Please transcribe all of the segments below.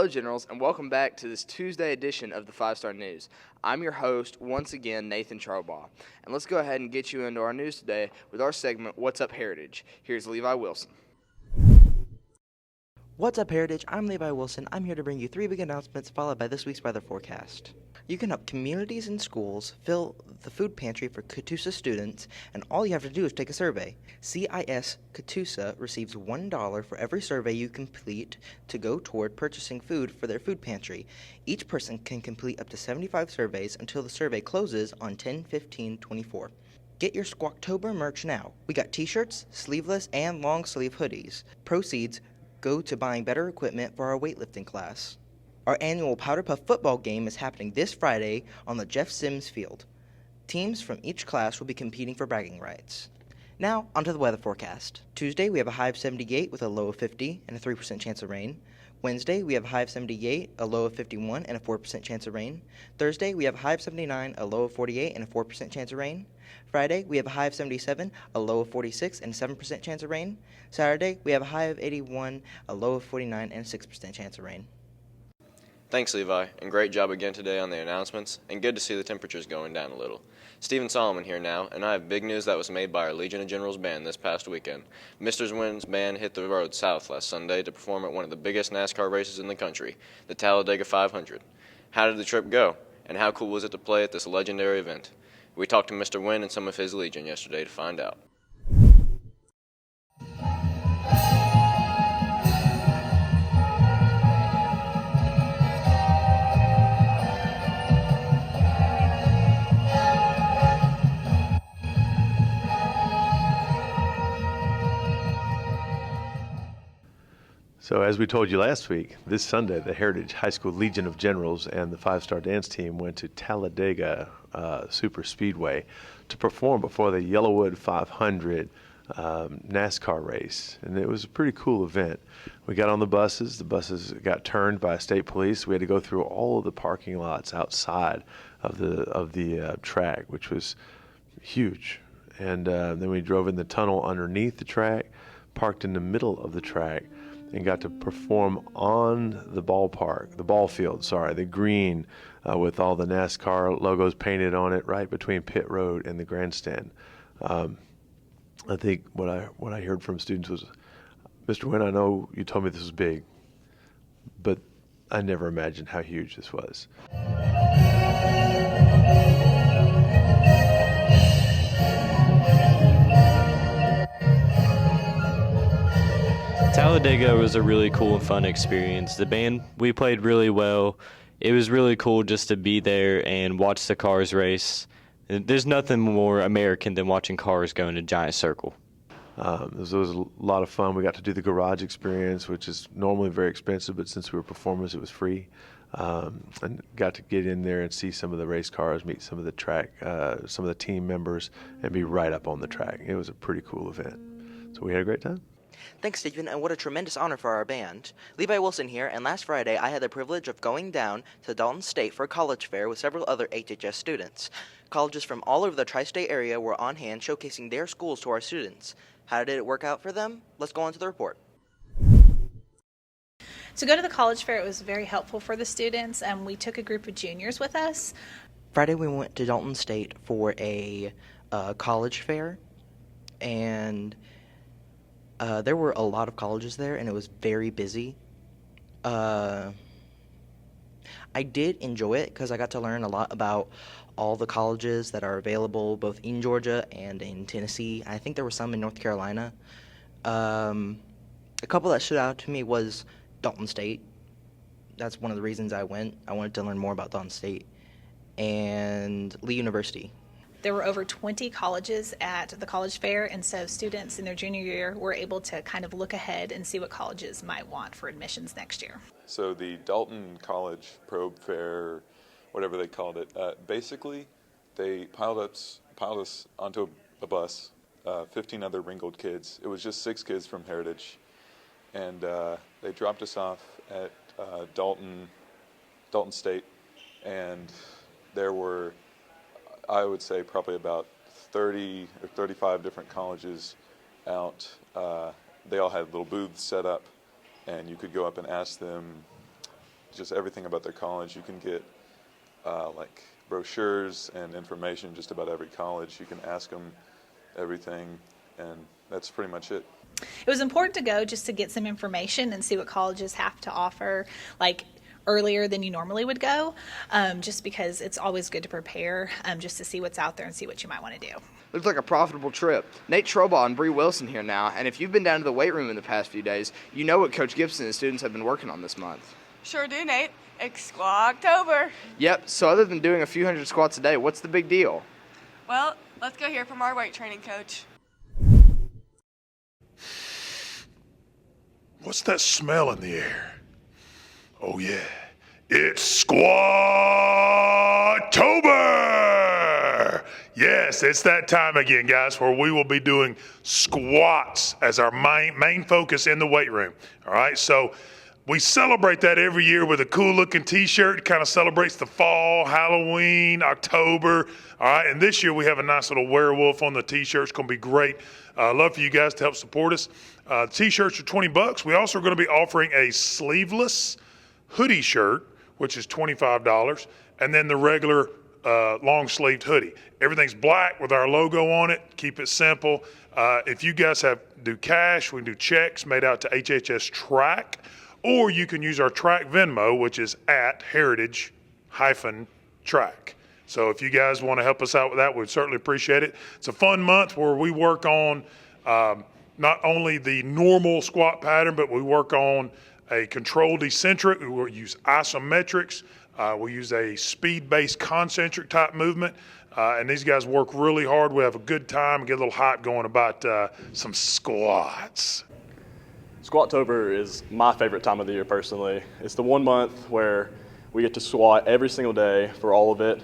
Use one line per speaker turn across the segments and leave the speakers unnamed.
Hello, Generals, and welcome back to this Tuesday edition of the 5-Star News. I'm your host, once again, Nathan Charbaugh. And let's go ahead and get you into our news today with our segment, What's Up Heritage. Here's Levi Wilson.
What's up, Heritage? I'm Levi Wilson. I'm here to bring you 3 big announcements followed by this week's weather forecast. You can help communities and schools fill the food pantry for Catoosa students, and all you have to do is take a survey. CIS Catoosa receives $1 for every survey you complete to go toward purchasing food for their food pantry. Each person can complete up to 75 surveys until the survey closes on 10/15/24. Get your Squat-tober merch now. We got t-shirts, sleeveless, and long-sleeve hoodies. Proceeds go to buying better equipment for our weightlifting class. Our annual Powder Puff football game is happening this Friday on the Jeff Sims Field. Teams from each class will be competing for bragging rights. Now, onto the weather forecast. Tuesday, we have a high of 78 with a low of 50 and a 3% chance of rain. Wednesday, we have a high of 78, a low of 51, and a 4% chance of rain. Thursday, we have a high of 79, a low of 48, and a 4% chance of rain. Friday, we have a high of 77, a low of 46, and a 7% chance of rain. Saturday, we have a high of 81, a low of 49, and a 6% chance of rain.
Thanks, Levi, and great job again today on the announcements, and good to see the temperatures going down a little. Stephen Solomon here now, and I have big news that was made by our Legion of Generals band this past weekend. Mr. Wynn's band hit the road south last Sunday to perform at one of the biggest NASCAR races in the country, the Talladega 500. How did the trip go, and how cool was it to play at this legendary event? We talked to Mr. Wynn and some of his Legion yesterday to find out.
So as we told you last week, this Sunday, the Heritage High School Legion of Generals and the 5-Star Dance Team went to Talladega Super Speedway to perform before the Yellowwood 500 NASCAR race. And it was a pretty cool event. We got on the buses got turned by state police. We had to go through all of the parking lots outside of the track, which was huge. And then we drove in the tunnel underneath the track, parked in the middle of the track, and got to perform on the ball field, the green with all the NASCAR logos painted on it right between pit road and the grandstand. I think what I heard from students was, Mr. Wynn, I know you told me this was big, but I never imagined how huge this was.
Talladega was a really cool and fun experience. The band, we played really well. It was really cool just to be there and watch the cars race. There's nothing more American than watching cars go in a giant circle.
It was a lot of fun. We got to do the garage experience, which is normally very expensive, but since we were performers, it was free. And got to get in there and see some of the race cars, meet some of the team members, and be right up on the track. It was a pretty cool event. So we had a great time.
Thanks, Stephen, and what a tremendous honor for our band. Levi Wilson here, and last Friday I had the privilege of going down to Dalton State for a college fair with several other HHS students. Colleges from all over the tri-state area were on hand showcasing their schools to our students. How did it work out for them? Let's go on to the report.
To go to the college fair, it was very helpful for the students, and we took a group of juniors with us.
Friday we went to Dalton State for a college fair, and there were a lot of colleges there, and it was very busy. I did enjoy it because I got to learn a lot about all the colleges that are available both in Georgia and in Tennessee. I think there were some in North Carolina. A couple that stood out to me was Dalton State. That's one of the reasons I went. I wanted to learn more about Dalton State. And Lee University.
There were over 20 colleges at the college fair, and so students in their junior year were able to kind of look ahead and see what colleges might want for admissions next year.
So the Dalton College Probe Fair, whatever they called it, basically they piled us onto a bus, 15 other Ringgold kids. It was just 6 kids from Heritage, and they dropped us off at Dalton State, and there were, I would say, probably about 30 or 35 different colleges out. They all had little booths set up, and you could go up and ask them just everything about their college. You can get like brochures and information just about every college. You can ask them everything, and that's pretty much it.
It was important to go just to get some information and see what colleges have to offer, like earlier than you normally would go, just because it's always good to prepare, just to see what's out there and see what you might want to do.
Looks like a profitable trip. Nate Trobaugh and Bree Wilson here now, and if you've been down to the weight room in the past few days, you know what Coach Gibson and his students have been working on this month.
Sure do, Nate. It's Squat-tober.
Yep, so other than doing a few hundred squats a day, what's the big deal?
Well, let's go hear from our weight training coach.
What's that smell in the air? Oh, yeah. It's Squat-tober! Yes, it's that time again, guys, where we will be doing squats as our main focus in the weight room. All right, so we celebrate that every year with a cool-looking T-shirt. It kind of celebrates the fall, Halloween, October. All right, and this year we have a nice little werewolf on the T-shirt. It's going to be great. Love for you guys to help support us. T-shirts are $20. We also are going to be offering a sleeveless hoodie shirt, which is $25, and then the regular long-sleeved hoodie. Everything's black with our logo on it. Keep it simple. If you guys do cash, we can do checks made out to HHS Track, or you can use our Track Venmo, which is at heritage-track. So if you guys want to help us out with that, we'd certainly appreciate it. It's a fun month where we work on not only the normal squat pattern, but we work on a controlled eccentric. We will use isometrics. We use a speed-based concentric type movement. And these guys work really hard. We have a good time, get a little hype going about some squats.
Squat-tober is my favorite time of the year personally. It's the 1 month where we get to squat every single day for all of it.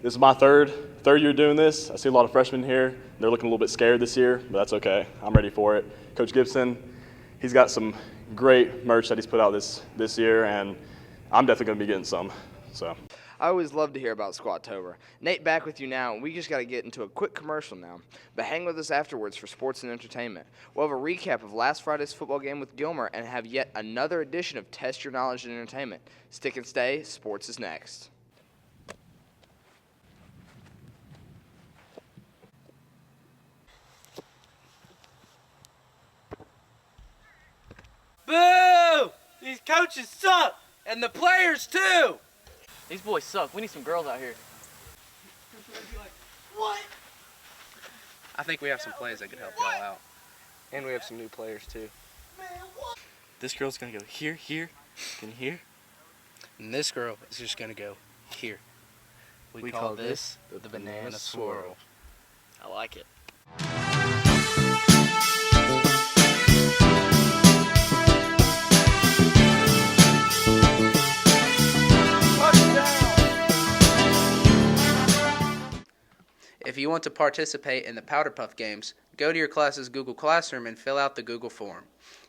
This is my third year doing this. I see a lot of freshmen here. They're looking a little bit scared this year, but that's okay. I'm ready for it. Coach Gibson, he's got some great merch that he's put out this year, and I'm definitely going to be getting some. So.
I always love to hear about Squat-tober. Nate, back with you now, and we just got to get into a quick commercial now. But hang with us afterwards for sports and entertainment. We'll have a recap of last Friday's football game with Gilmer and have yet another edition of Test Your Knowledge and Entertainment. Stick and stay. Sports is next.
Boo! These coaches suck, and the players too.
These boys suck. We need some girls out here.
What?
I think we have some plays that could help y'all out. And we have some new players too.
This girl's gonna go here, here, and here. And this girl is just gonna go here. We call this the banana swirl.
I like it.
If you want to participate in the Powder Puff games, go to your class's Google Classroom and fill out the Google form.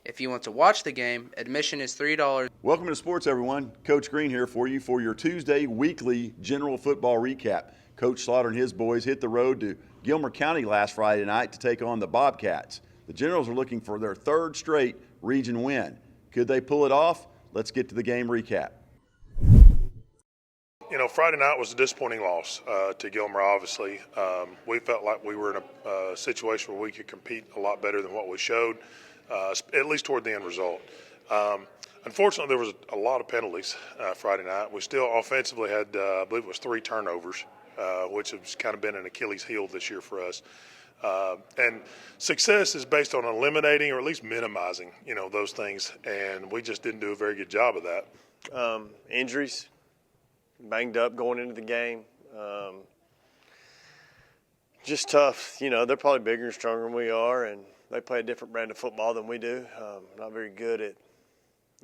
If you want to watch the game, admission is $3.
Welcome to sports, everyone. Coach Green here for you for your Tuesday weekly general football recap. Coach Slaughter and his boys hit the road to Gilmer County last Friday night to take on the Bobcats. The Generals are looking for their third straight region win. Could they pull it off? Let's get to the game recap.
You know, Friday night was a disappointing loss to Gilmer, obviously. We felt like we were in a situation where we could compete a lot better than what we showed, at least toward the end result. Unfortunately, there was a lot of penalties Friday night. We still offensively had, I believe it was 3 turnovers, which has kind of been an Achilles heel this year for us. And success is based on eliminating or at least minimizing, you know, those things, and we just didn't do a very good job of that.
Injuries. Banged up going into the game. Just tough. You know, they're probably bigger and stronger than we are, and they play a different brand of football than we do. Not very good at,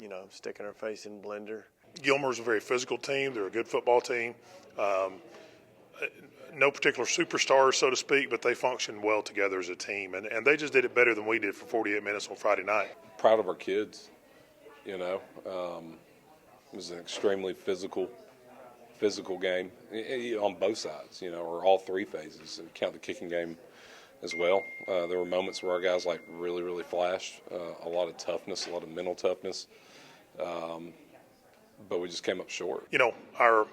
you know, sticking our face in the blender.
Gilmer's a very physical team. They're a good football team. No particular superstars, so to speak, but they function well together as a team, and they just did it better than we did for 48 minutes on Friday night.
Proud of our kids, you know. It was an extremely physical game on both sides, you know, or all 3 phases. Count the kicking game as well. There were moments where our guys really flashed. A lot of toughness, a lot of mental toughness. but we just came up short.
Our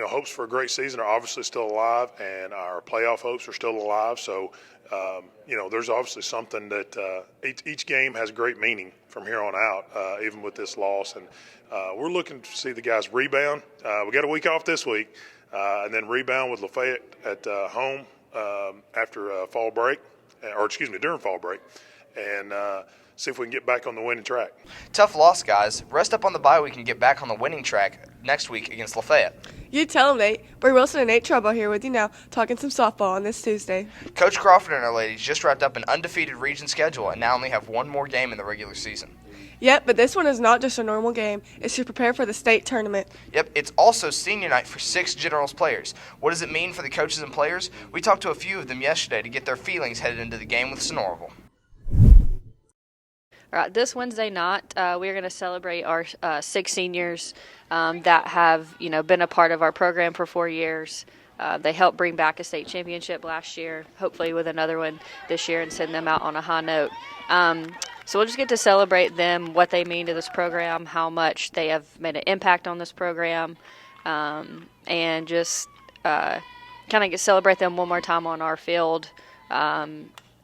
hopes for a great season are obviously still alive, and our playoff hopes are still alive. So, there's obviously something that each game has great meaning from here on out, even with this loss. And we're looking to see the guys rebound. We got a week off this week, and then rebound with Lafayette at home after fall break, during fall break, and see if we can get back on the winning track.
Tough loss, guys. Rest up on the bye week and get back on the winning track next week against Lafayette.
You tell them, Nate. Bray Wilson and Nate Trouble here with you now, talking some softball on this Tuesday.
Coach Crawford and our ladies just wrapped up an undefeated region schedule and now only have one more game in the regular season.
Yep, but this one is not just a normal game. It's to prepare for the state tournament.
Yep, it's also senior night for 6 Generals players. What does it mean for the coaches and players? We talked to a few of them yesterday to get their feelings headed into the game with Sonoraville.
All right, this Wednesday night, we're going to celebrate our 6 seniors that have, been a part of our program for 4 years. They helped bring back a state championship last year, hopefully with another one this year, and send them out on a high note. So we'll just get to celebrate them, what they mean to this program, how much they have made an impact on this program, and just kind of celebrate them one more time on our field.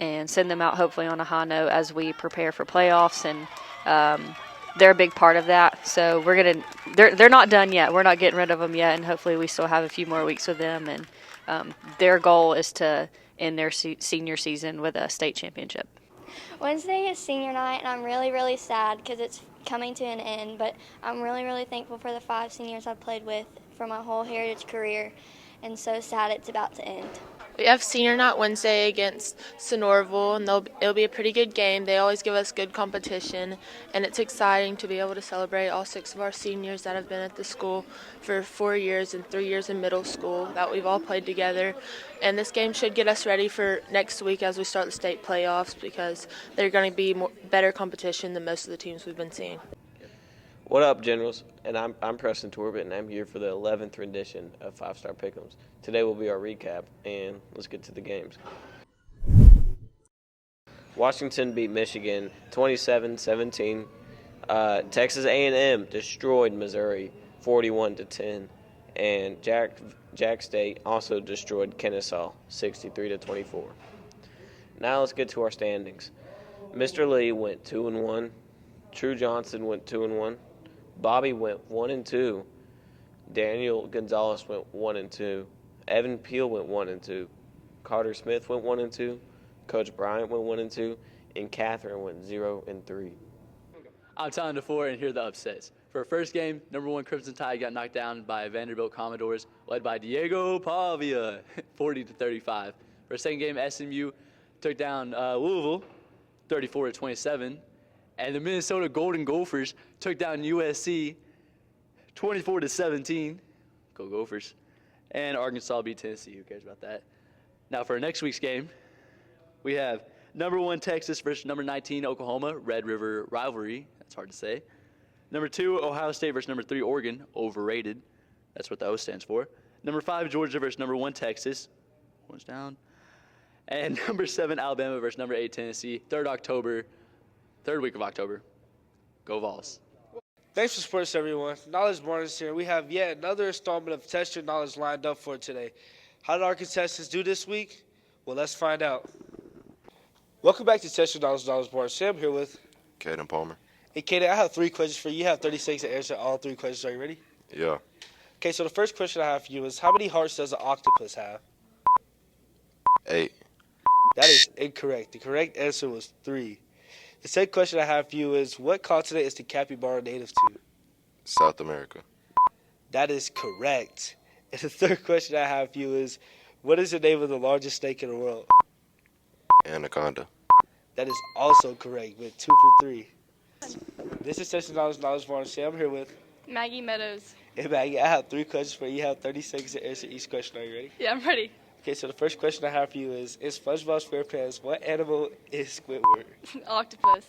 And send them out hopefully on a high note as we prepare for playoffs, and they're a big part of that. So they're not done yet. We're not getting rid of them yet, and hopefully we still have a few more weeks with them. And their goal is to end their senior season with a state championship.
Wednesday is senior night, and I'm really, really sad because it's coming to an end. But I'm really, really thankful for the 5 seniors I've played with for my whole Heritage career, and so sad it's about to end.
We have senior night Wednesday against Sonoraville, and it'll be a pretty good game. They always give us good competition, and it's exciting to be able to celebrate all 6 of our seniors that have been at the school for 4 years and 3 years in middle school that we've all played together. And this game should get us ready for next week as we start the state playoffs, because they're going to be better competition than most of the teams we've been seeing.
What up, Generals? And I'm Preston Torbett, and I'm here for the 11th rendition of 5-Star Pick'ems. Today will be our recap, and let's get to the games. Washington beat Michigan 27-17. Texas A&M destroyed Missouri 41-10, and Jack State also destroyed Kennesaw 63-24. Now let's get to our standings. Mr. Lee went 2-1. True Johnson went 2-1. Bobby went 1-2. Daniel Gonzalez went 1-2. Evan Peel went 1-2. Carter Smith went 1-2. Coach Bryant went 1-2. And Catherine went 0-3.
I'm Tyler DeFore, and here are the upsets. For our first game, number 1 Crimson Tide got knocked down by Vanderbilt Commodores, led by Diego Pavia, 40-35. For our second game, SMU took down Louisville, 34-27. And the Minnesota Golden Gophers took down USC 24-17. Go Gophers. And Arkansas beat Tennessee. Who cares about that? Now for our next week's game, we have number 1 Texas versus number 19 Oklahoma, Red River rivalry. That's hard to say. Number 2 Ohio State versus number 3 Oregon, overrated. That's what the O stands for. Number 5 Georgia versus number 1 Texas. One's down. And number 7 Alabama versus number 8 Tennessee. Third week of October. Go Vols.
Thanks for supporting us, everyone. Knowledge Mornings here. We have yet another installment of Test Your Knowledge lined up for today. How did our contestants do this week? Well, let's find out. Welcome back to Test Your Knowledge Mornings. Sam here with
Caden Palmer.
Hey, Caden, I have 3 questions for you. You have 30 seconds to answer all 3 questions. Are you ready?
Yeah.
Okay, so the first question I have for you is, how many hearts does an octopus have?
8.
That is incorrect. The correct answer was 3. The second question I have for you is, what continent is the capybara native to?
South America.
That is correct. And the third question I have for you is, what is the name of the largest snake in the world?
Anaconda.
That is also correct, with 2 for 3. This is Test Your Knowledge Morning. I'm here with
Maggie Meadows.
Hey, Maggie, I have 3 questions for you. You have 30 seconds to answer each question. Are you ready?
Yeah, I'm ready.
Okay, so the first question I have for you is SpongeBob SquarePants, what animal is Squidward?
Octopus.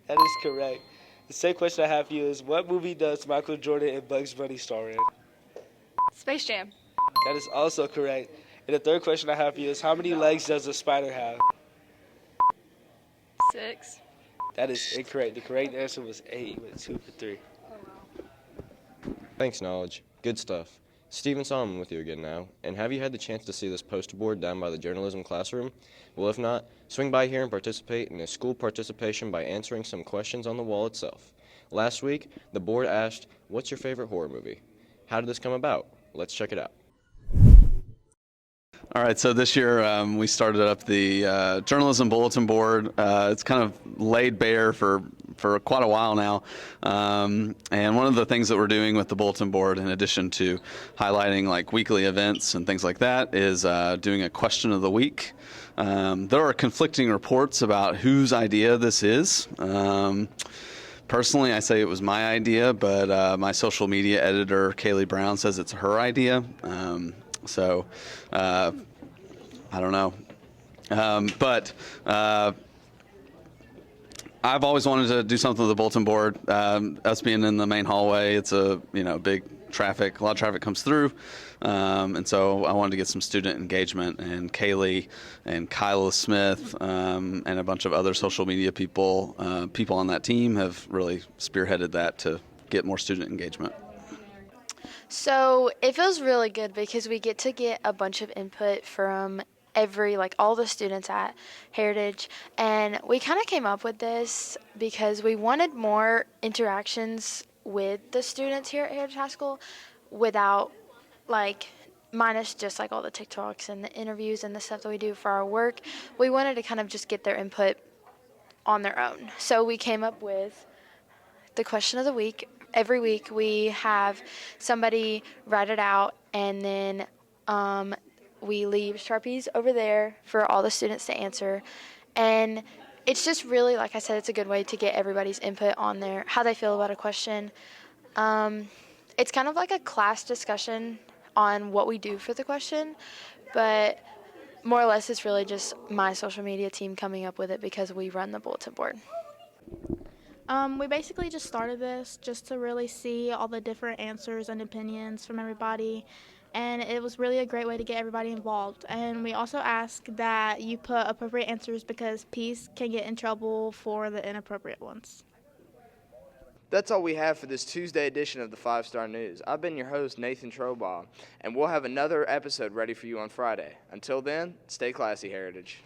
That is correct. The second question I have for you is, what movie does Michael Jordan and Bugs Bunny star in?
Space Jam.
That is also correct. And the third question I have for you is, how many legs does a spider have?
6.
That is incorrect. The correct answer was 8, with 2 for 3.
Thanks, Knowledge. Good stuff. Stephen Solomon with you again now. And have you had the chance to see this poster board down by the journalism classroom? Well, if not, swing by here and participate in a school participation by answering some questions on the wall itself. Last week, the board asked, "What's your favorite horror movie?" How did this come about? Let's check it out.
All right, so this year we started up the journalism bulletin board. It's kind of laid bare for quite a while now. And one of the things that we're doing with the bulletin board, in addition to highlighting like weekly events and things like that, is doing a question of the week. There are conflicting reports about whose idea this is. Personally, I say it was my idea, but my social media editor, Kaylee Brown, says it's her idea. I don't know. But I've always wanted to do something with the bulletin board. Us being in the main hallway, it's a big traffic. A lot of traffic comes through, and so I wanted to get some student engagement. And Kaylee and Kyla Smith and a bunch of other social media people on that team have really spearheaded that to get more student engagement.
So it feels really good because we get to get a bunch of input from all the students at Heritage, and we kind of came up with this because we wanted more interactions with the students here at Heritage High School without minus just all the TikToks and the interviews and the stuff that we do for our work. We wanted to kind of just get their input on their own. So we came up with the question of the week. Every week we have somebody write it out, and then we leave Sharpies over there for all the students to answer. And it's just really, like I said, it's a good way to get everybody's input on there, how they feel about a question. It's kind of like a class discussion on what we do for the question, but more or less it's really just my social media team coming up with it because we run the bulletin board.
We basically just started this just to really see all the different answers and opinions from everybody, and it was really a great way to get everybody involved. And we also ask that you put appropriate answers because peace can get in trouble for the inappropriate ones.
That's all we have for this Tuesday edition of the 5-Star News. I've been your host, Nathan Trobaugh, and we'll have another episode ready for you on Friday. Until then, stay classy, Heritage.